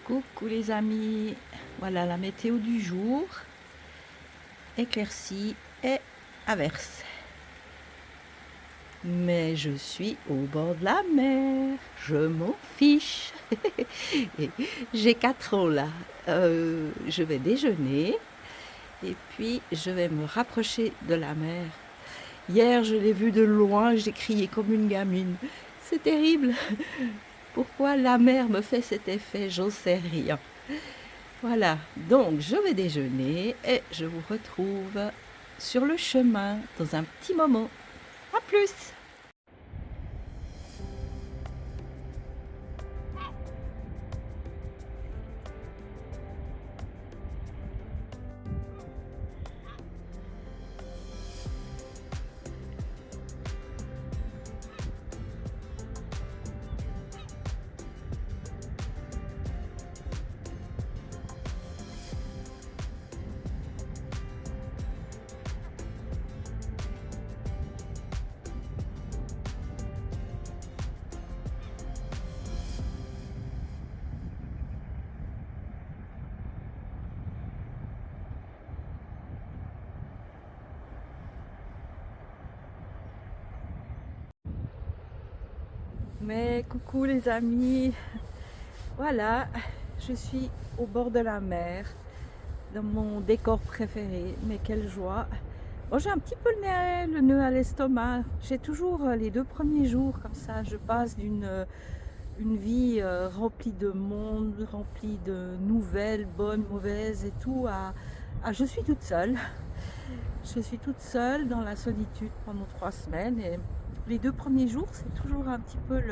Coucou les amis, voilà la météo du jour, éclaircie et averse. Mais je suis au bord de la mer, je m'en fiche. Et j'ai 4 ans là, je vais déjeuner et puis je vais me rapprocher de la mer. Hier je l'ai vue de loin, j'ai crié comme une gamine. C'est terrible. Pourquoi la mer me fait cet effet, j'en sais rien. Voilà, donc je vais déjeuner et je vous retrouve sur le chemin dans un petit moment. À plus! Mais coucou les amis, voilà, je suis au bord de la mer, dans mon décor préféré, mais quelle joie. Bon, j'ai un petit peu le nœud à l'estomac, j'ai toujours les 2 premiers jours comme ça, je passe une vie remplie de monde, remplie de nouvelles, bonnes, mauvaises et tout, à je suis toute seule. Je suis toute seule dans la solitude pendant 3 semaines et les 2 premiers jours, c'est toujours un petit peu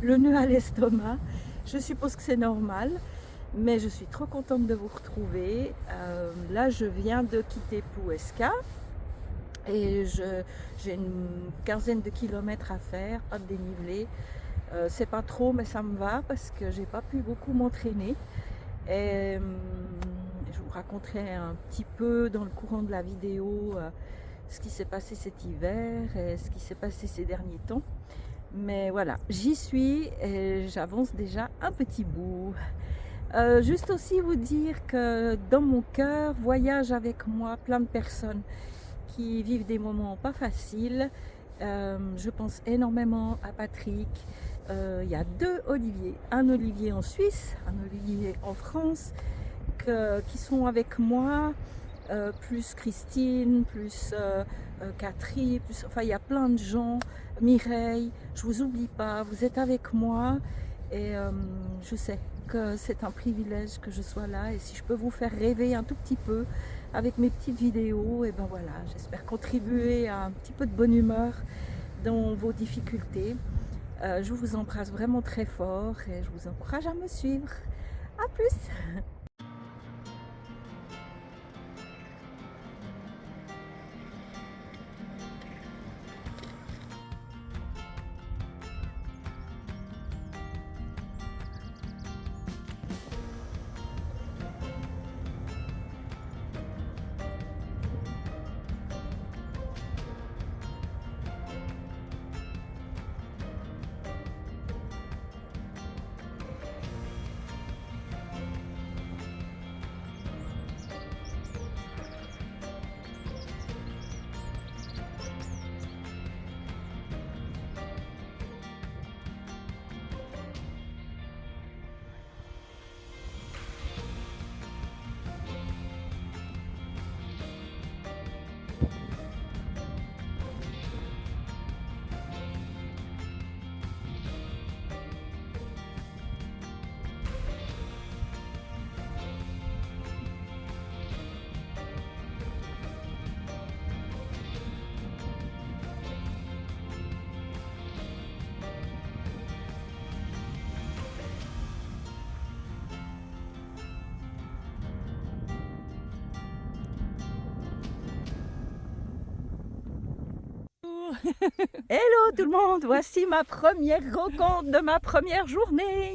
le nœud à l'estomac. Je suppose que c'est normal, mais je suis trop contente de vous retrouver. Là, je viens de quitter Plouesca et j'ai une quinzaine de kilomètres à faire, pas de dénivelé. C'est pas trop, mais ça me va parce que j'ai pas pu beaucoup m'entraîner. Et je vous raconterai un petit peu dans le courant de la vidéo ce qui s'est passé cet hiver et ce qui s'est passé ces derniers temps. Mais voilà, j'y suis et j'avance déjà un petit bout. Juste aussi vous dire que dans mon cœur voyage avec moi plein de personnes qui vivent des moments pas faciles. Je pense énormément à Patrick. Il y a 2 Olivier, un Olivier en Suisse, un Olivier en France, qui sont avec moi, plus Christine, plus Catherine, plus, enfin il y a plein de gens, Mireille, je vous oublie pas, vous êtes avec moi et je sais que c'est un privilège que je sois là et si je peux vous faire rêver un tout petit peu avec mes petites vidéos, et ben voilà, j'espère contribuer à un petit peu de bonne humeur dans vos difficultés. Je vous embrasse vraiment très fort et je vous encourage à me suivre. À plus! Hello tout le monde, voici ma première rencontre de ma première journée.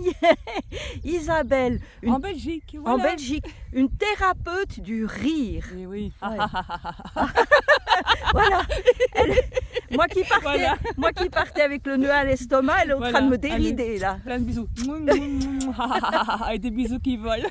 Isabelle, En Belgique, en voilà. Belgique, une thérapeute du rire. Eh oui. Ouais. Voilà. Voilà. Moi qui partais avec le nœud à l'estomac, elle est en train de me dérider allez, là. Plein de bisous. Et des bisous qui volent.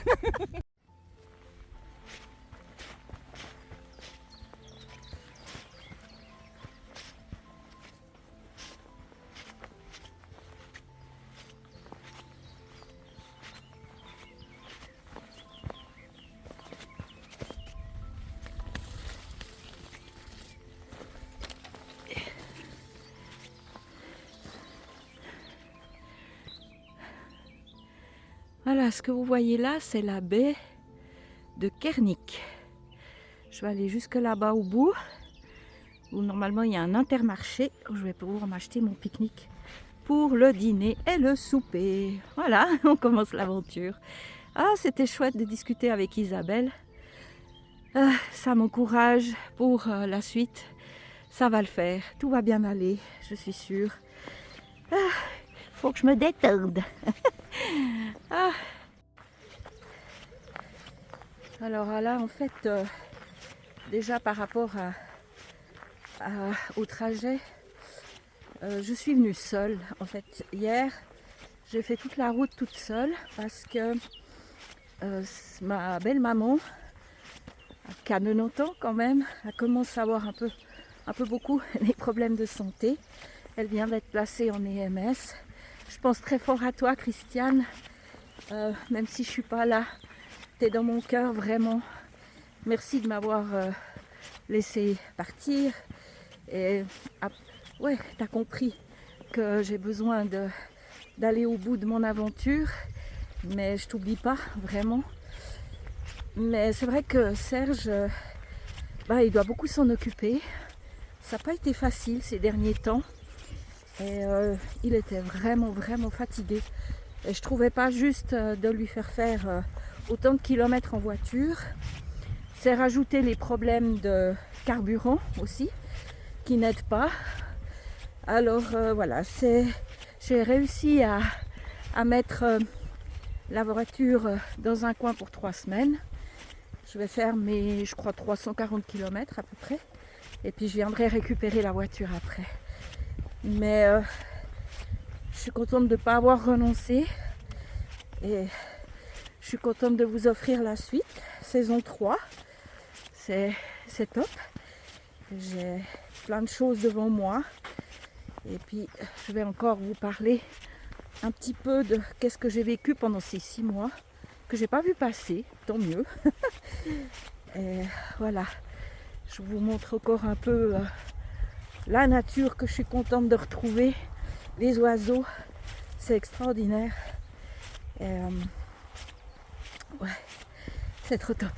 Voilà, ce que vous voyez là, c'est la baie de Kernik. Je vais aller jusque là-bas au bout, où normalement il y a un intermarché, où je vais pouvoir m'acheter mon pique-nique pour le dîner et le souper. Voilà, on commence l'aventure. Ah, c'était chouette de discuter avec Isabelle. Ça m'encourage pour la suite. Ça va le faire, tout va bien aller, je suis sûre. Faut que je me détende. Alors là, en fait, déjà par rapport au trajet, je suis venue seule. En fait, hier, j'ai fait toute la route toute seule parce que ma belle-maman, à 90 ans quand même, elle commence à avoir un peu beaucoup des problèmes de santé. Elle vient d'être placée en EMS. Je pense très fort à toi, Christiane, même si je ne suis pas là. Tu es dans mon cœur, vraiment. Merci de m'avoir laissé partir. Et ouais, tu as compris que j'ai besoin d'aller au bout de mon aventure. Mais je t'oublie pas, vraiment. Mais c'est vrai que Serge, il doit beaucoup s'en occuper. Ça n'a pas été facile ces derniers temps. Et il était vraiment fatigué. Et je trouvais pas juste de lui faire autant de kilomètres en voiture. C'est rajouter les problèmes de carburant aussi, qui n'aident pas. Alors voilà, j'ai réussi à mettre la voiture dans un coin pour 3 semaines. Je vais faire mes, je crois, 340 km à peu près. Et puis je viendrai récupérer la voiture après. Mais je suis contente de ne pas avoir renoncé. Et je suis contente de vous offrir la suite, saison 3. C'est top. J'ai plein de choses devant moi. Et puis je vais encore vous parler un petit peu de qu'est-ce que j'ai vécu pendant ces 6 mois. Que j'ai pas vu passer, tant mieux. Et voilà. Je vous montre encore un peu la nature que je suis contente de retrouver. Les oiseaux, c'est extraordinaire. Et ouais, c'est trop top.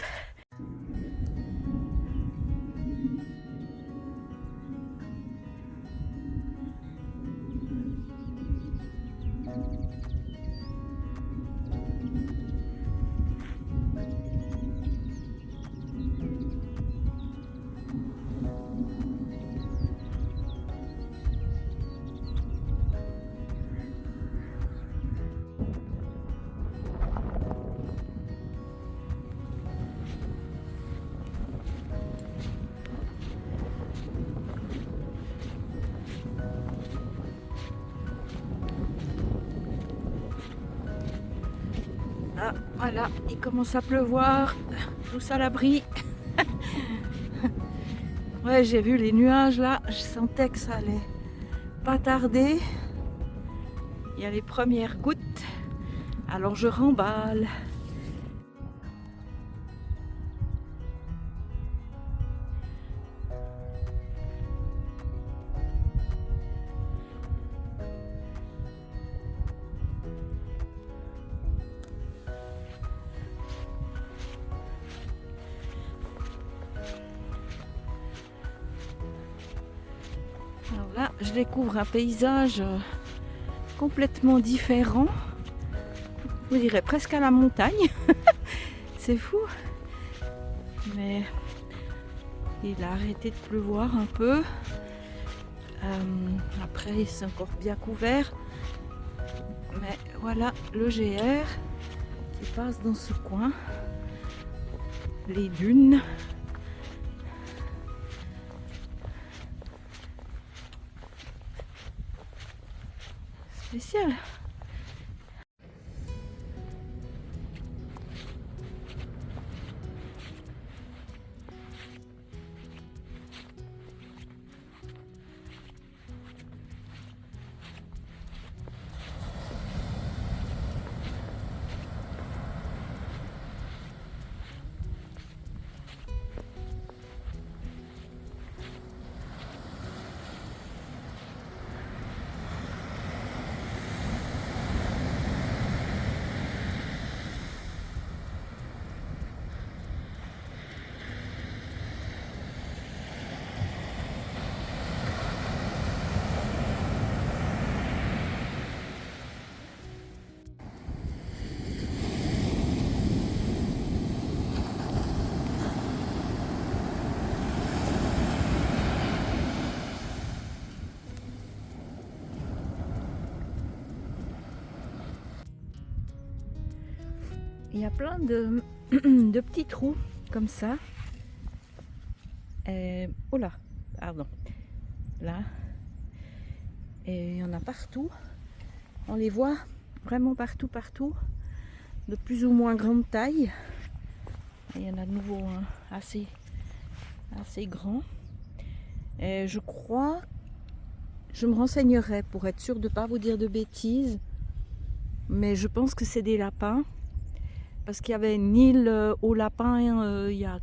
Ah, voilà, il commence à pleuvoir, tous à l'abri. Ouais, j'ai vu les nuages là, je sentais que ça allait pas tarder. Il y a les premières gouttes, alors je remballe. Alors là, je découvre un paysage complètement différent. Je dirais presque à la montagne. C'est fou. Mais il a arrêté de pleuvoir un peu. Après, c'est encore bien couvert. Mais voilà le GR qui passe dans ce coin. Les dunes. spécial. Il y a plein de, de petits trous comme ça. Oh là, pardon. Là. Et il y en a partout. On les voit vraiment partout, partout. De plus ou moins grande taille. Et il y en a de nouveau assez grand. Et je crois, je me renseignerai pour être sûre de ne pas vous dire de bêtises. Mais je pense que c'est des lapins. Parce qu'il y avait une île aux lapins il y a...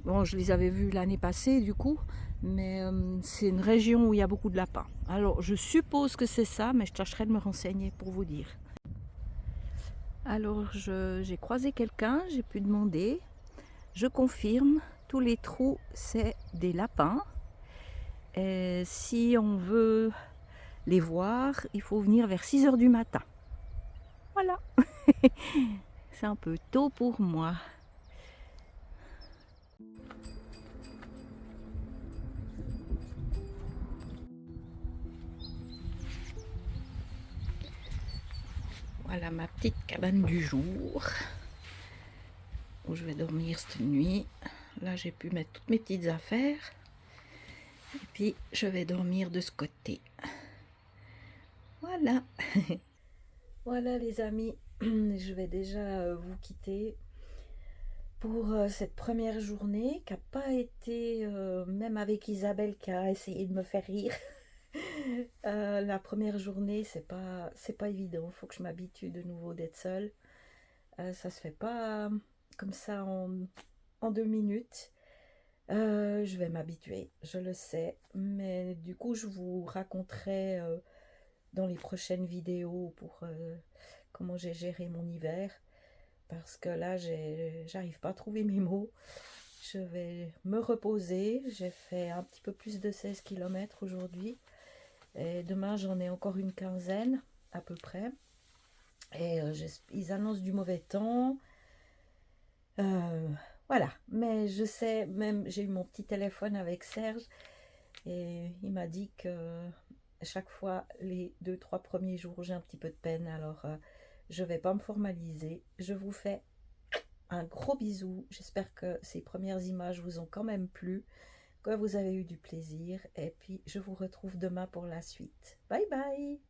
Bon, je les avais vus l'année passée du coup, mais c'est une région où il y a beaucoup de lapins. Alors je suppose que c'est ça, mais je tâcherai de me renseigner pour vous dire. Alors j'ai croisé quelqu'un, j'ai pu demander. Je confirme, tous les trous c'est des lapins. Et si on veut les voir, il faut venir vers 6 h du matin. Voilà. C'est un peu tôt pour moi. Voilà ma petite cabane du jour où je vais dormir cette nuit. Là j'ai pu mettre toutes mes petites affaires et puis je vais dormir de ce côté. Voilà. Voilà les amis, je vais déjà vous quitter pour cette première journée qui n'a pas été, même avec Isabelle qui a essayé de me faire rire. La première journée c'est pas évident, il faut que je m'habitue de nouveau d'être seule. Ça se fait pas comme ça en 2 minutes. Je vais m'habituer, je le sais, mais du coup je vous raconterai dans les prochaines vidéos pour comment j'ai géré mon hiver, parce que là j'arrive pas à trouver mes mots. Je vais me reposer, j'ai fait un petit peu plus de 16 km aujourd'hui et demain j'en ai encore une quinzaine à peu près, et ils annoncent du mauvais temps. Voilà, mais je sais, même j'ai eu mon petit téléphone avec Serge et il m'a dit que chaque fois les 2-3 premiers jours j'ai un petit peu de peine, alors je vais pas me formaliser. Je vous fais un gros bisou, j'espère que ces premières images vous ont quand même plu, que vous avez eu du plaisir, et puis je vous retrouve demain pour la suite. Bye bye.